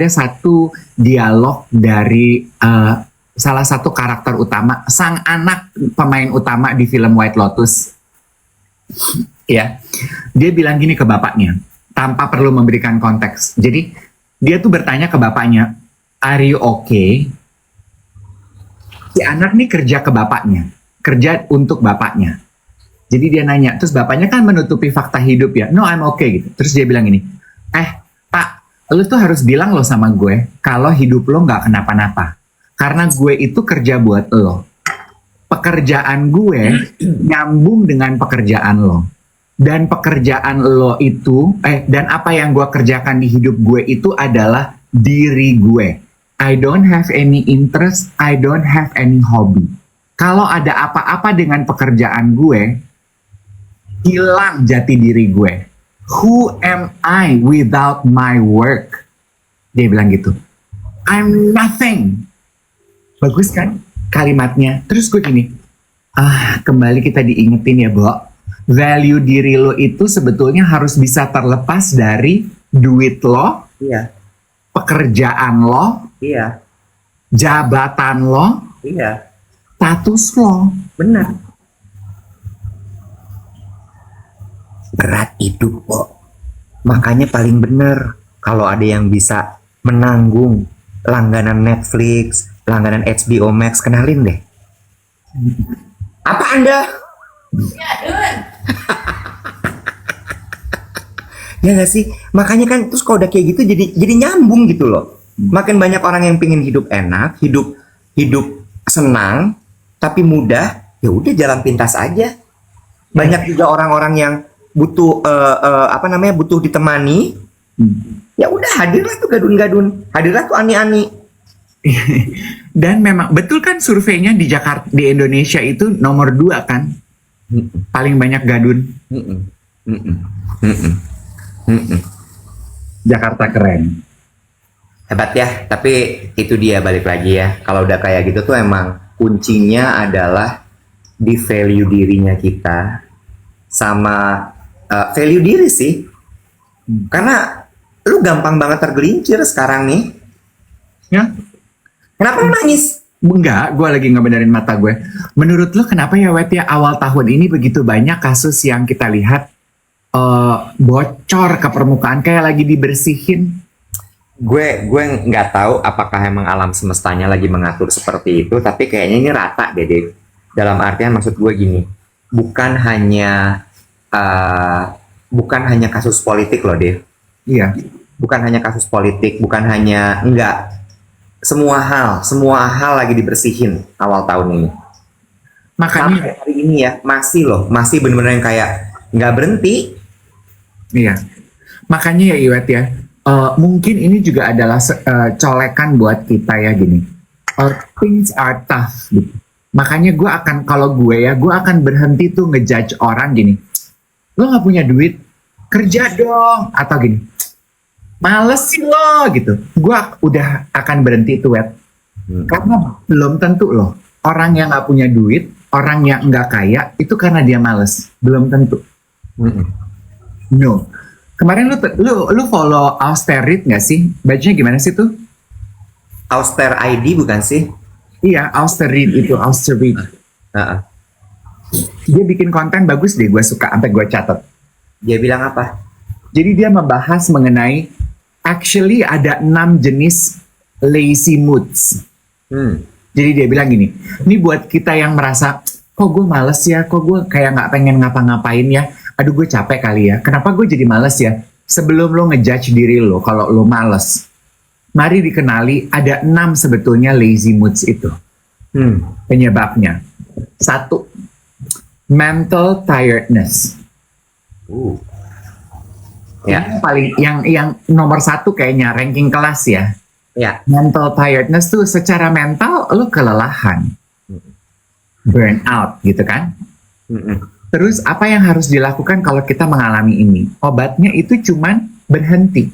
ada satu dialog dari salah satu karakter utama, sang anak pemain utama di film White Lotus. Ya, dia bilang gini ke bapaknya, tanpa perlu memberikan konteks. Jadi dia tuh bertanya ke bapaknya, "Are you okay?" Si anak nih kerja ke bapaknya, kerja untuk bapaknya. Jadi dia nanya, terus bapaknya kan menutupi fakta hidup ya, "No, I'm okay," gitu. Terus dia bilang gini, "Pak, lu tuh harus bilang lo sama gue kalau hidup lo nggak kenapa-napa. Karena gue itu kerja buat lo. Pekerjaan gue nyambung dengan pekerjaan lo. Dan pekerjaan lo itu, dan apa yang gue kerjakan di hidup gue itu adalah diri gue. I don't have any interest, I don't have any hobby. Kalau ada apa-apa dengan pekerjaan gue, hilang jati diri gue. Who am I without my work?" Dia bilang gitu. I'm nothing. Bagus kan kalimatnya? Terus gue gini, kembali kita diingetin ya, Bo. Value diri lo itu sebetulnya harus bisa terlepas dari duit lo, Iya, pekerjaan lo, iya, jabatan lo, iya. status lo. Benar. Berat hidup kok. Makanya paling bener kalau ada yang bisa menanggung langganan Netflix, langganan HBO Max, kenalin deh. Apa Anda? Ya gak sih? Makanya kan terus kalau udah kayak gitu jadi nyambung gitu loh. Makin banyak orang yang pingin hidup enak, hidup senang, tapi mudah, ya udah jalan pintas aja. Banyak juga orang-orang yang butuh butuh ditemani. Ya udah hadirlah tuh gadun-gadun, hadirlah tuh ani-ani. Dan memang betul kan surveinya di Jakarta, di Indonesia itu nomor 2 kan, paling banyak gadun. Jakarta keren. Hebat ya, tapi itu dia balik lagi ya. Kalau udah kayak gitu tuh emang kuncinya adalah di value dirinya kita sama value diri sih. Karena lu gampang banget tergelincir sekarang nih. Ya, Kenapa lu nangis? enggak, gue lagi ngebenerin mata gue. Menurut lo kenapa ya, Wet, ya awal tahun ini begitu banyak kasus yang kita lihat bocor ke permukaan kayak lagi dibersihin? Gue nggak tahu apakah emang alam semestanya lagi mengatur seperti itu, tapi kayaknya ini rata deh, Dave. Dalam artian maksud gue gini, bukan hanya kasus politik loh, Dave. Iya. Bukan hanya kasus politik, bukan hanya semua hal lagi dibersihin awal tahun ini. Makanya Sampai hari ini ya masih bener-bener yang kayak nggak berhenti. iya. Makanya ya Iwet ya, mungkin ini juga adalah colekan buat kita ya gini. Things are tough gitu. Makanya kalau gue akan berhenti tuh ngejudge orang gini. Lo nggak punya duit, kerja dong, atau gini. Males sih lo gitu. Gue udah akan berhenti tuh, Wet. Karena belum tentu loh. Orang yang nggak punya duit, orang yang nggak kaya, itu karena dia males. Belum tentu. No. Kemarin lu follow Austerity nggak sih? Bacanya gimana sih tuh? Auster ID bukan sih? Iya, Austerity itu, Austerity. Dia bikin konten bagus deh, gue suka, sampai gue catat. Dia bilang apa? Jadi dia membahas mengenai actually ada 6 jenis lazy moods. Jadi dia bilang gini, ini buat kita yang merasa, kok gue males ya, kok gue kayak nggak pengen ngapa-ngapain ya, aduh gue capek kali ya, kenapa gue jadi males ya? Sebelum lo ngejudge diri lo kalau lo males, mari dikenali ada 6 sebetulnya lazy moods itu. Penyebabnya. 1, mental tiredness. Ya. Yang nomor 1 kayaknya ranking kelas ya. Ya. Mental tiredness tuh secara mental lo kelelahan, burnout gitu kan. Terus apa yang harus dilakukan kalau kita mengalami ini? Obatnya itu cuman berhenti,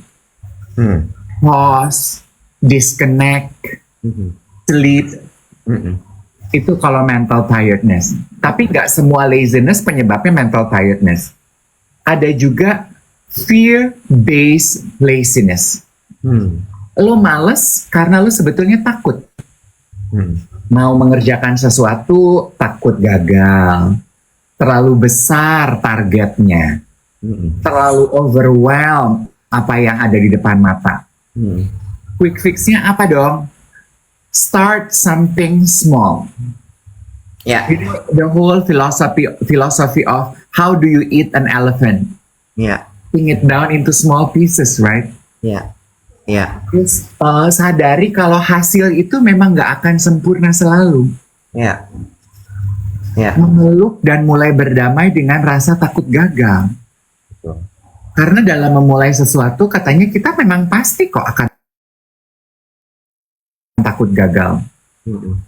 pause, disconnect, sleep. Itu kalau mental tiredness. Tapi nggak semua laziness penyebabnya mental tiredness. Ada juga fear-based laziness. Lo males karena lo sebetulnya takut. Hmm. Mau mengerjakan sesuatu, takut gagal. Terlalu besar targetnya. Hmm. Terlalu overwhelmed apa yang ada di depan mata. Hmm. Quick fix-nya apa dong? Start something small. Ya, The whole philosophy of how do you eat an elephant? ya, Breaking it down into small pieces, right? ya, ya, Terus sadari kalau hasil itu memang nggak akan sempurna selalu. ya, ya. Memeluk dan mulai berdamai dengan rasa takut gagal. Betul. Karena dalam memulai sesuatu katanya kita memang pasti kok akan takut gagal. Hmm.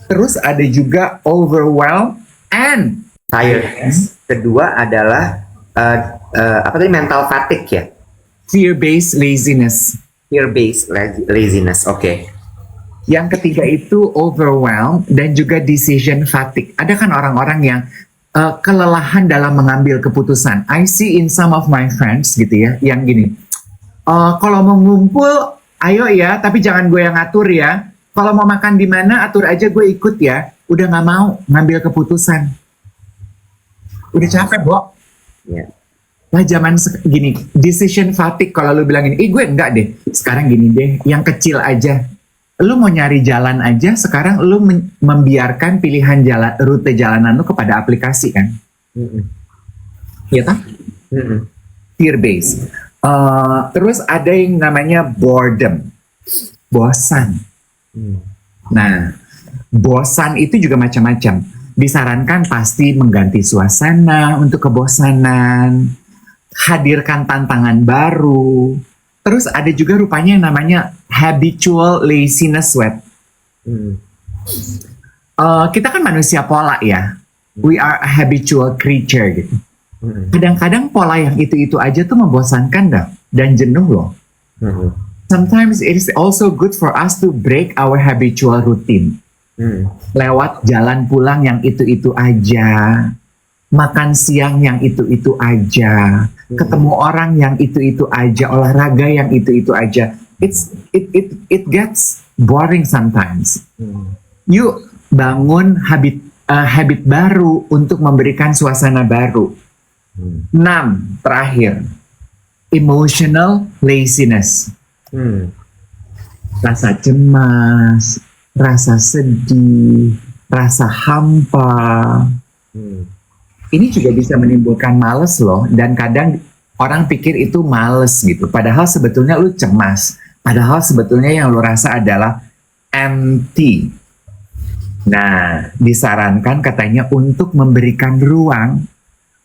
Terus ada juga overwhelm and Tiredness. Kedua adalah apa tadi, mental fatigue ya, fear-based laziness. fear-based laziness. Oke. Yang ketiga itu overwhelm dan juga decision fatigue. Ada kan orang-orang yang kelelahan dalam mengambil keputusan. I see in some of my friends gitu ya, yang gini. Kalau mau ngumpul, ayo ya, tapi jangan gue yang ngatur ya. Kalau mau makan di mana, atur aja gue ikut ya. Udah nggak mau ngambil keputusan. Udah capek, Bo. Ya. Lah zaman gini, decision fatigue kalau lu bilang ini, gue enggak deh. Sekarang gini deh, yang kecil aja. Lu mau nyari jalan aja, sekarang lu membiarkan pilihan jalan, rute jalanan lu kepada aplikasi kan. Hmm. Iya tak? Hmm. Fear based. Terus ada yang namanya boredom. Bosan. Hmm. Nah, bosan itu juga macam-macam. Disarankan pasti mengganti suasana untuk kebosanan, hadirkan tantangan baru. Terus ada juga rupanya yang namanya habitual laziness sweat. Hmm. Kita kan manusia pola ya. We are a habitual creature gitu. Hmm. Kadang-kadang pola yang itu-itu aja tuh membosankan dah dan jenuh loh. Hmm. Sometimes it is also good for us to break our habitual routine. Hmm. Lewat jalan pulang yang itu-itu aja, makan siang yang itu-itu aja, ketemu orang yang itu-itu aja, olahraga yang itu-itu aja. It gets boring sometimes. Hmm. Yuk bangun habit baru untuk memberikan suasana baru. 6 terakhir, emotional laziness. Hmm. Rasa cemas, rasa sedih, rasa hampa. Hmm. Ini juga bisa menimbulkan males loh. Dan kadang orang pikir itu males gitu. Padahal sebetulnya lu cemas. Padahal sebetulnya yang lu rasa adalah empty. Nah, disarankan katanya untuk memberikan ruang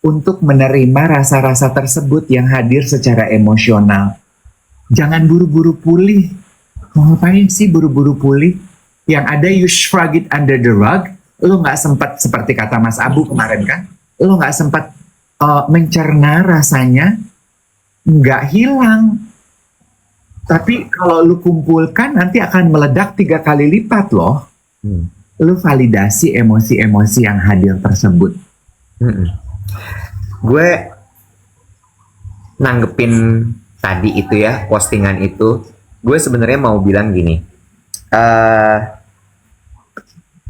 untuk menerima rasa-rasa tersebut yang hadir secara emosional. Jangan buru-buru pulih. Mau ngapain sih buru-buru pulih? Yang ada you shrug it under the rug. Lu nggak sempat, seperti kata Mas Abu kemarin kan, lu nggak sempat mencerna rasanya, nggak hilang. Tapi kalau lu kumpulkan nanti akan meledak 3 kali lipat loh. Hmm. Lu validasi emosi-emosi yang hadir tersebut. Hmm. Gue nanggepin tadi itu ya, postingan itu, gue sebenarnya mau bilang gini,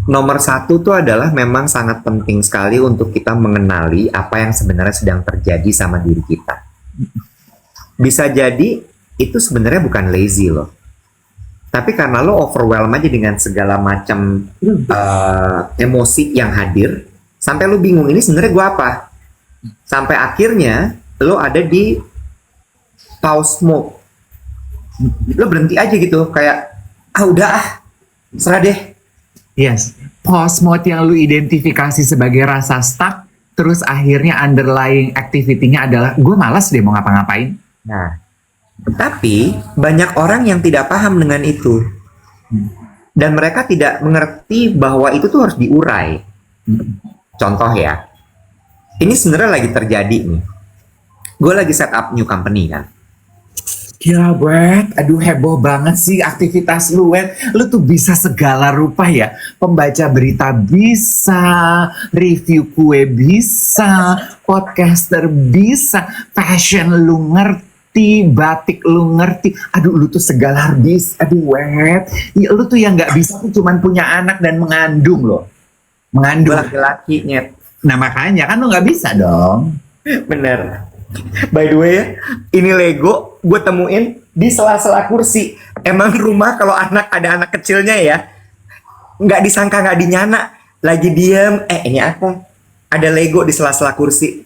nomor 1 tuh adalah memang sangat penting sekali untuk kita mengenali apa yang sebenarnya sedang terjadi sama diri kita. Bisa jadi itu sebenarnya bukan lazy loh, tapi karena lo overwhelm aja dengan segala macam emosi yang hadir, sampai lo bingung ini sebenarnya gue apa. Sampai akhirnya lo ada di pause mode. Lo berhenti aja gitu, kayak udah serah deh. Yes, pause mode yang lu identifikasi sebagai rasa stuck, terus akhirnya underlying activity-nya adalah gue malas deh mau ngapa-ngapain. Nah, tapi banyak orang yang tidak paham dengan itu, dan mereka tidak mengerti bahwa itu tuh harus diurai. Contoh ya, ini sebenarnya lagi terjadi nih. Gue lagi set up new company kan. Gila, Wet. Aduh, heboh banget sih aktivitas lu, Wet. Lu tuh bisa segala rupa ya. Pembaca berita bisa, review kue bisa, podcaster bisa, fashion lu ngerti. ngerti, batik lu ngerti. Aduh, lu tuh segala habis. Aduh, wet. Ya, lu tuh yang nggak bisa tuh cuman punya anak dan mengandung loh. Gue Mengandung. laki-laki nyet. Nah makanya kan lu nggak bisa dong. Bener. By the way ya, ini Lego gue temuin di sela-sela kursi. Emang rumah kalau ada anak kecilnya ya, nggak disangka nggak dinyana. Lagi diem, ini apa? Ada Lego di sela-sela kursi.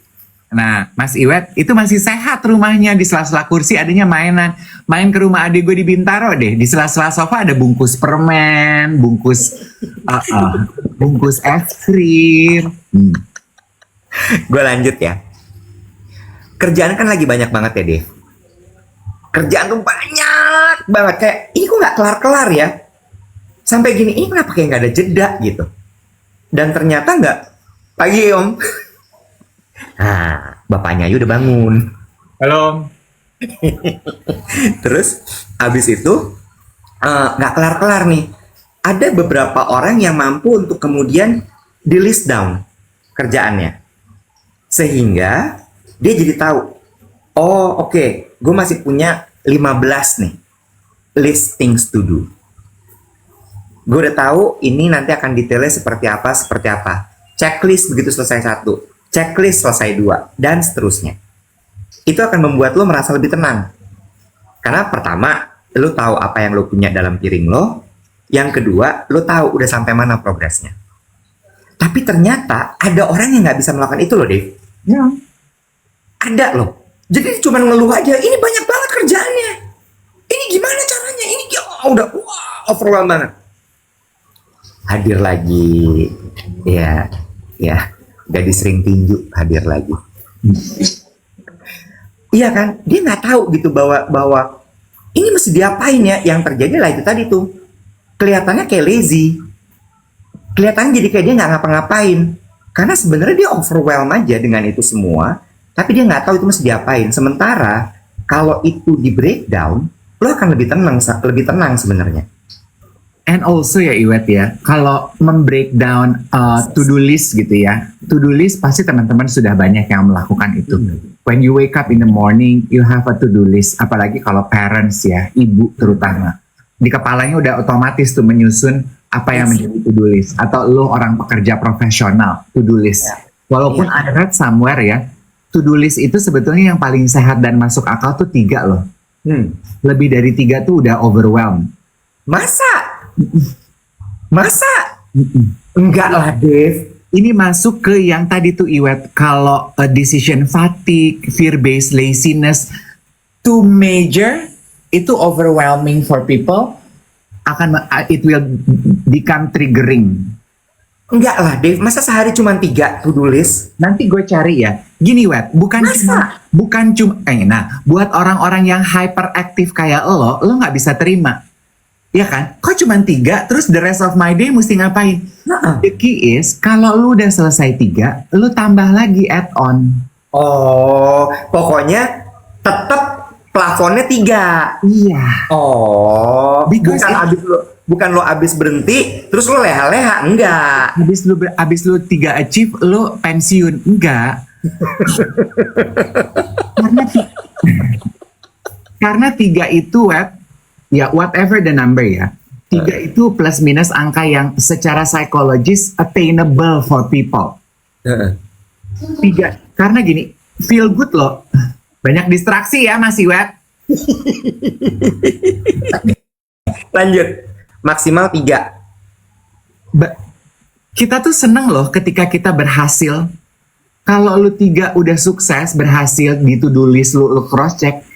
Nah, Mas Iwet, itu masih sehat rumahnya. Di sela-sela kursi adanya mainan. Main ke rumah adik gue di Bintaro deh. Di sela-sela sofa ada bungkus permen, bungkus es krim. Gue lanjut ya. Kerjaan kan lagi banyak banget ya, Dev. Kerjaan tuh banyak banget. Kayak, ini kok nggak kelar-kelar ya? Sampai gini, ini kenapa kayak nggak ada jeda gitu? Dan ternyata nggak. Pagi, Om. Nah, bapaknya Ayu udah bangun. Halo. Terus abis itu nggak kelar-kelar nih. Ada beberapa orang yang mampu untuk kemudian di list down kerjaannya, sehingga dia jadi tahu. Oh oke, gue masih punya 15 nih list things to do. Gue udah tahu ini nanti akan detailnya seperti apa. Checklist begitu selesai 1, checklist selesai 2, dan seterusnya. Itu akan membuat lo merasa lebih tenang. Karena pertama, lo tahu apa yang lo punya dalam piring lo. Yang kedua, lo tahu udah sampai mana progresnya. Tapi ternyata ada orang yang nggak bisa melakukan itu loh, Dave. Ya. Ada loh. Jadi cuma ngeluh aja, ini banyak banget kerjaannya. Ini gimana caranya? Ini udah overwhelmed banget. Hadir lagi. Ya, gadis ring tinju hadir lagi. Iya kan, dia nggak tahu gitu bahwa ini mesti diapain ya. Yang terjadi lah itu tadi tuh, kelihatannya kayak lazy, kelihatannya jadi kayak dia nggak ngapa-ngapain, karena sebenarnya dia overwhelmed aja dengan itu semua, tapi dia nggak tahu itu mesti diapain. Sementara kalau itu di breakdown, lo akan lebih tenang sebenarnya. And also ya Iwet ya, kalau membreakdown to-do list gitu ya, to-do list pasti teman-teman sudah banyak yang melakukan itu. When you wake up in the morning, you have a to-do list, apalagi kalau parents ya, ibu terutama. Di kepalanya udah otomatis tuh menyusun apa yang menjadi to-do list. Atau lo orang pekerja profesional, to-do list. Walaupun I read somewhere ya, to-do list itu sebetulnya yang paling sehat dan masuk akal tuh 3 loh. Lebih dari 3 tuh udah overwhelmed. Masa? Enggak lah, Dave. Ini masuk ke yang tadi tuh Iwet, kalau decision fatigue, fear-based laziness, too major, itu overwhelming for people, it will become triggering. Enggak lah, Dave. Masa sehari cuma 3 to-do list? Nanti gue cari ya. Gini Wet, buat orang-orang yang hyperactive kayak lo nggak bisa terima. Ya kan? Kok cuma 3, terus the rest of my day mesti ngapain? The key is, kalau lu udah selesai 3, lu tambah lagi add-on. Oh, pokoknya tetap plafonnya 3. Iya. Oh, Because bukan lo abis berhenti, terus lo leha-leha, enggak. Abis lu 3 achieve, lu pensiun. Enggak. Karena 3 itu, Wet, ya whatever the number ya, 3 itu plus minus angka yang secara psikologis attainable for people. 3, karena gini, feel good loh, banyak distraksi ya Mas Iwet. Lanjut, maksimal 3. Kita tuh seneng loh ketika kita berhasil. Kalau lu 3 udah sukses, berhasil di to-do list lu cross check,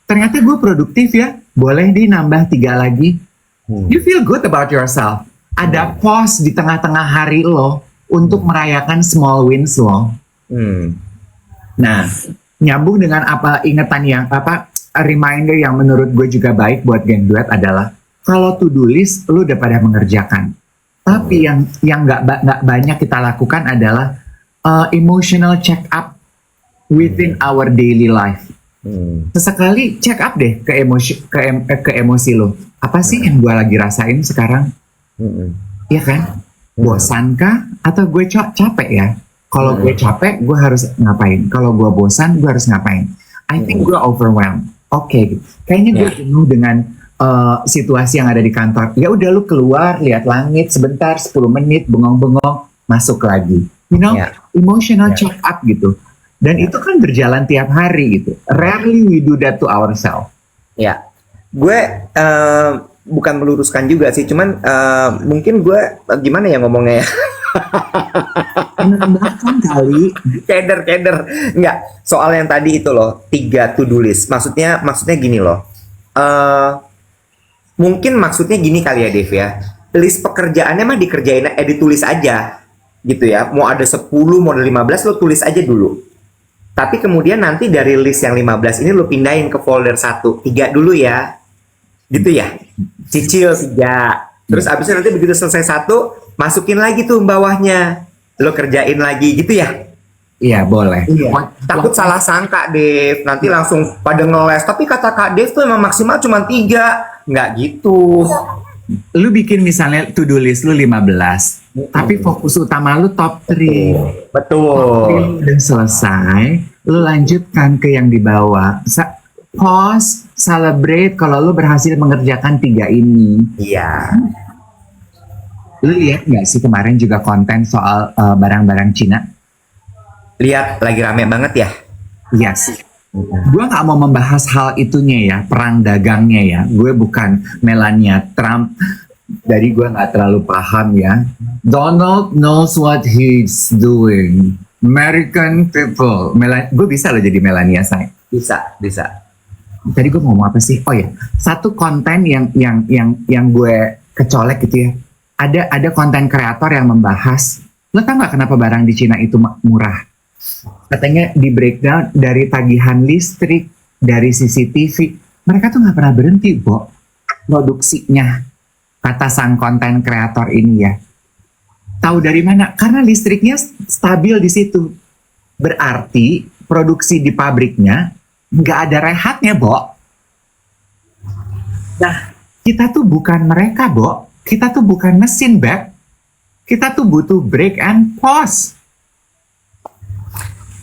ternyata gue produktif ya, boleh nambah 3 lagi. You feel good about yourself. Ada pause di tengah-tengah hari lo untuk merayakan small wins lo. Nah, nyambung dengan ingatan yang reminder yang menurut gue juga baik buat geng duet adalah kalau to-do list lo udah pada mengerjakan. Tapi yang nggak banyak kita lakukan adalah emotional check up within our daily life. Sesekali check up deh ke emosi lo. Apa sih yang gue lagi rasain sekarang? Iya kan? Bosan kah? Atau gue capek ya? Kalau gue capek, gue harus ngapain? Kalau gue bosan, gue harus ngapain? I think gue overwhelmed. Oke, kayaknya gue jenuh dengan situasi yang ada di kantor. Ya udah lu keluar, lihat langit sebentar, 10 menit, bengong-bengong, masuk lagi. You know, emotional check up gitu. Dan itu kan berjalan tiap hari gitu. Rarely we do that to ourselves. Ya, gue bukan meluruskan juga sih, cuman mungkin gue gimana ya ngomongnya ya? Menambahkan kali. Keder, nggak. Soal yang tadi itu loh, 3 to-do list. Maksudnya gini loh. Mungkin maksudnya gini kali ya, Dev ya. List pekerjaannya mah ditulis aja, gitu ya. Mau ada 10, mau ada 15, lo tulis aja dulu. Tapi kemudian nanti dari list yang 15 ini lo pindahin ke folder 1, 3 dulu ya. Gitu ya. Cicil 3. Terus abisnya nanti begitu selesai 1, masukin lagi tuh bawahnya. Lo kerjain lagi gitu ya. Iya, boleh. Iya. Takut salah sangka, Dev. Nanti langsung pada ngeles. Tapi kata Kak Dev tuh emang maksimal cuma 3. Nggak gitu. Lu bikin misalnya to-do list lu 15. Tapi fokus utama lu top 3. Betul. Udah selesai, lu lanjutkan ke yang di bawah. Pause, celebrate kalau lu berhasil mengerjakan 3 ini. Iya. Lu lihat nggak sih kemarin juga konten soal barang-barang Cina? Lihat, lagi rame banget ya. Yes. Gue nggak mau membahas hal itunya ya, perang dagangnya ya. Gue bukan Melania Trump. Jadi gue nggak terlalu paham ya. Donald knows what he's doing. American people. Gue bisa loh jadi Melania saya. Bisa. Tadi gue mau ngomong apa sih? Oh ya, satu konten yang gue kecolek gitu ya. Ada konten kreator yang membahas. Lo tau nggak kenapa barang di Cina itu murah? Katanya di breakdown dari tagihan listrik, dari CCTV. Mereka tuh nggak pernah berhenti, Bo, produksinya. Kata sang konten kreator ini ya. Tahu dari mana? Karena listriknya stabil di situ. Berarti produksi di pabriknya nggak ada rehatnya, Bo. Nah, kita tuh bukan mereka, Bo. Kita tuh bukan mesin, Beb. Kita tuh butuh break and pause.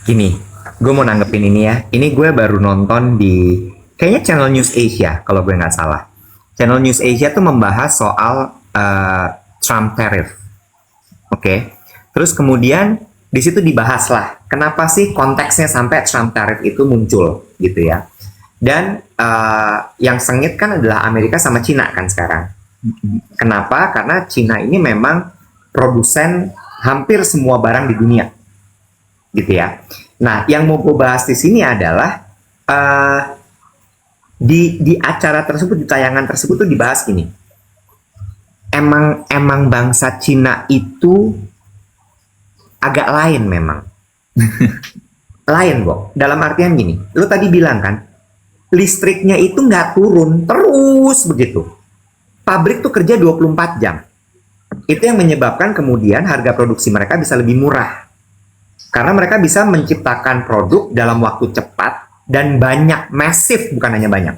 Gini, gue mau nanggepin ini ya. Ini gue baru nonton di kayaknya channel News Asia kalau gue nggak salah. Channel News Asia tuh membahas soal Trump tariff. Oke. Terus kemudian di situ dibahas lah kenapa sih konteksnya sampai Trump tariff itu muncul gitu ya. Dan yang sengit kan adalah Amerika sama Cina kan sekarang. Kenapa? Karena Cina ini memang produsen hampir semua barang di dunia. Gitu ya. Nah, yang mau gue bahas di sini adalah di acara tersebut, di tayangan tersebut tuh dibahas gini. Emang bangsa Cina itu agak lain memang. Lain, Bo. Dalam artian gini, lo tadi bilang kan, listriknya itu nggak turun terus begitu. Pabrik tuh kerja 24 jam. Itu yang menyebabkan kemudian harga produksi mereka bisa lebih murah. Karena mereka bisa menciptakan produk dalam waktu cepat dan banyak, masif, bukan hanya banyak.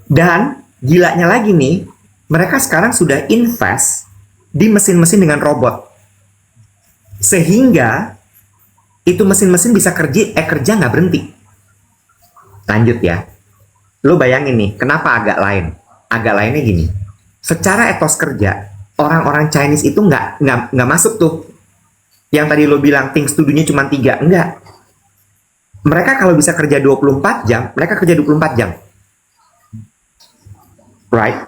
Dan gilanya lagi nih, mereka sekarang sudah invest di mesin-mesin dengan robot. Sehingga itu mesin-mesin bisa kerja nggak berhenti. Lanjut ya. Lo bayangin nih, kenapa agak lain? Agak lainnya gini. Secara etos kerja, orang-orang Chinese itu nggak masuk tuh. Yang tadi lo bilang things to do-nya cuma 3, enggak. Mereka kalau bisa kerja 24 jam, mereka kerja 24 jam. Right?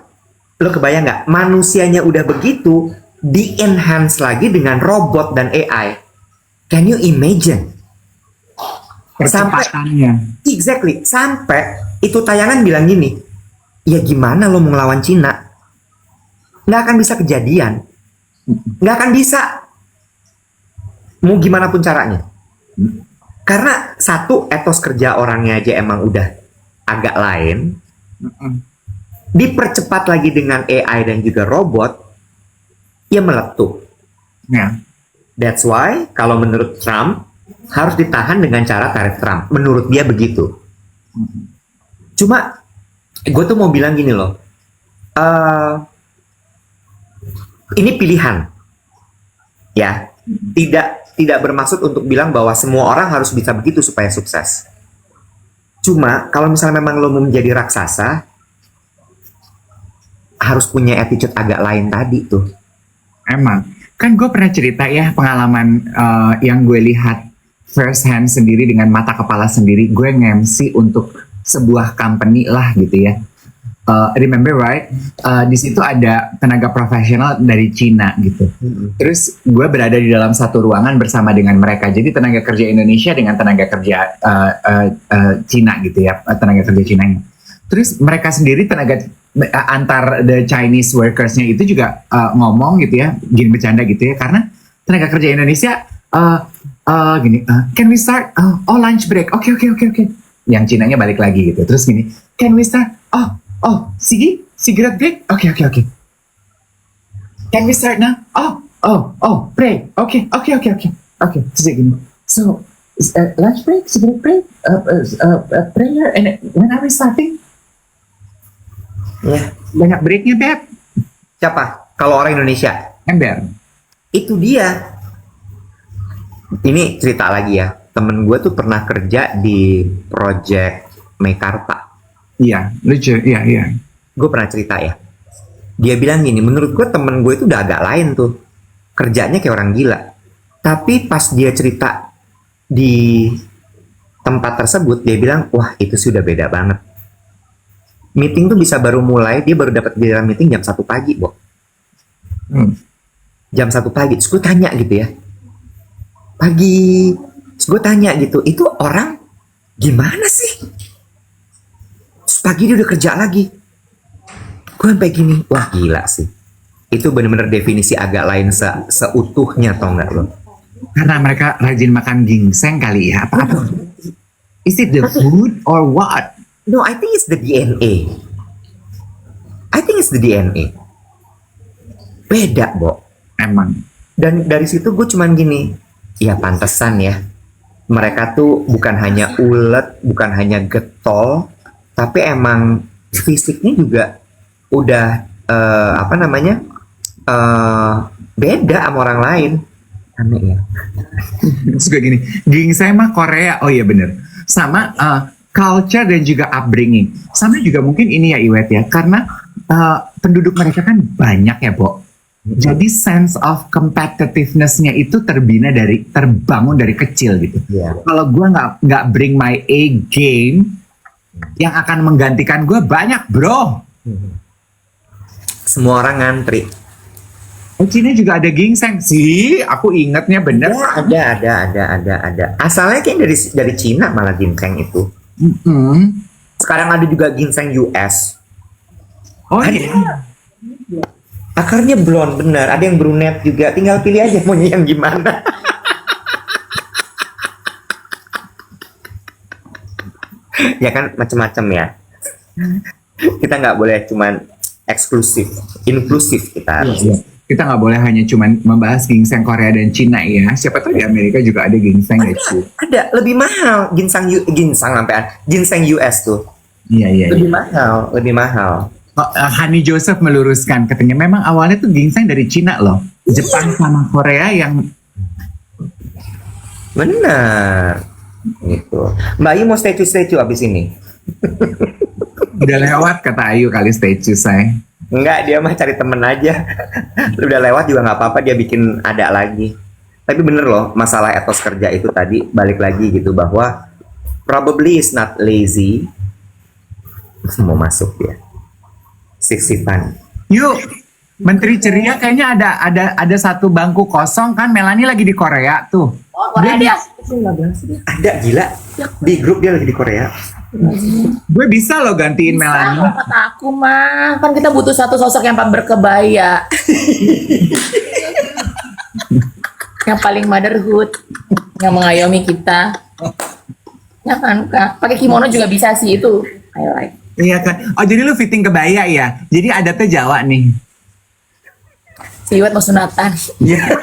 Lo kebayang nggak? Manusianya udah begitu, di-enhance lagi dengan robot dan AI. Can you imagine? Percepatannya. Exactly. Sampai itu tayangan bilang gini, ya gimana lo mau ngelawan Cina? Nggak akan bisa kejadian. Nggak akan bisa. Mau gimana pun caranya. Karena satu, etos kerja orangnya aja emang udah agak lain. Dipercepat lagi dengan AI dan juga robot, ya meletup. Ya. That's why kalau menurut Trump harus ditahan dengan cara tarif Trump. Menurut dia begitu. Cuma gue tuh mau bilang gini loh. Ini pilihan. Ya, tidak bermaksud untuk bilang bahwa semua orang harus bisa begitu supaya sukses. Cuma kalau misalnya memang lo mau menjadi raksasa, harus punya attitude agak lain tadi tuh. Emang, kan gue pernah cerita ya pengalaman yang gue lihat first hand sendiri dengan mata kepala sendiri. Gue nge-MC untuk sebuah company lah gitu ya. Remember right? Di situ ada tenaga profesional dari Cina gitu. Terus gue berada di dalam satu ruangan bersama dengan mereka. Jadi tenaga kerja Indonesia dengan tenaga kerja Cina gitu ya, tenaga kerja Cina. Terus mereka sendiri antar the Chinese workersnya itu juga ngomong gitu ya, gini bercanda gitu ya, karena tenaga kerja Indonesia gini, can we start? Lunch break, oke. Yang Cinanya balik lagi gitu, terus gini, can we start? Cigarette break, oke. Can we start now? Break, oke. Terus gini, so lunch break, cigarette break, prayer, and when are we starting? Ya. Banyak breaknya, Beb. Siapa? Kalau orang Indonesia? Ember. Itu dia. Ini cerita lagi ya. Temen gue tuh pernah kerja di project Mekarta. Iya, lucu. Iya. Gue pernah cerita ya. Dia bilang gini, menurut gue temen gue itu udah agak lain tuh. Kerjanya kayak orang gila. Tapi pas dia cerita di tempat tersebut, dia bilang, wah itu sudah beda banget. Meeting tuh bisa baru mulai, dia baru dapat giliran meeting jam 1 pagi, Bo. Jam 1 pagi, terus gue tanya gitu ya. Pagi, terus gue tanya gitu, itu orang gimana sih? Terus pagi dia udah kerja lagi. Gue sampai gini, wah gila sih. Itu bener-bener definisi agak lain seutuhnya, tau nggak lo? Karena mereka rajin makan ginseng kali ya. Apa? Is it the food or what? No, I think it's the DNA. Beda, Bo. Emang. Dan dari situ gue cuman gini, ya pantesan ya. Mereka tuh bukan hanya ulet, bukan hanya getol, tapi emang fisiknya juga udah beda sama orang lain. Aneh ya. Terus gue gini, ginseng mah Korea. Oh iya bener. Sama culture dan juga upbringing. Sama juga mungkin ini ya Iwet ya, karena penduduk mereka kan banyak ya, Bo. Jadi sense of competitiveness-nya itu terbangun dari kecil gitu. Yeah. Kalau gue nggak bring my A game, yang akan menggantikan gue banyak, bro. Semua orang ngantri. Cina juga ada ginseng sih, aku ingatnya bener. Ada. Asalnya kayak dari Cina malah ginseng itu. Sekarang ada juga ginseng US. Oh ada. iya. Akarnya blonde bener. Ada yang brunette juga. Tinggal pilih aja maunya yang gimana. Ya kan macam-macam ya. Kita nggak boleh cuman eksklusif, inklusif kita harus. Iya. Kita nggak boleh hanya cuman membahas ginseng Korea dan Cina ya. Siapa tahu di Amerika juga ada ginseng gitu. Ada lebih mahal ginseng US tuh. Iya. Lebih mahal. Hani Joseph meluruskan, katanya memang awalnya tuh ginseng dari Cina loh. Jepang sama Korea yang benar. Gitu. Mbak Ayu mau statue abis ini. udah lewat kata Ayu kali statue saya. Enggak, dia mah cari temen aja. Udah lewat juga nggak apa-apa, dia bikin ada lagi. Tapi bener loh, masalah etos kerja itu tadi balik lagi gitu, bahwa probably is not lazy. Mau masuk ya. Sip-sipan. Yuk, Menteri Ceria kayaknya ada satu bangku kosong kan. Melanie lagi di Korea tuh. Oh, Korea dia. Ada, gila. Di grup dia lagi di Korea. Gue bisa loh gantiin Melanie. Kata aku mah, kan kita butuh satu sosok yang berkebaya. Yang paling motherhood, yang mengayomi kita. Ya kan, Kak. Pakai kimono juga bisa sih itu. I like. Iya kan. Oh jadi lu fitting kebaya ya. Jadi adatnya Jawa nih. Si Iwet mau sunatan. Iya.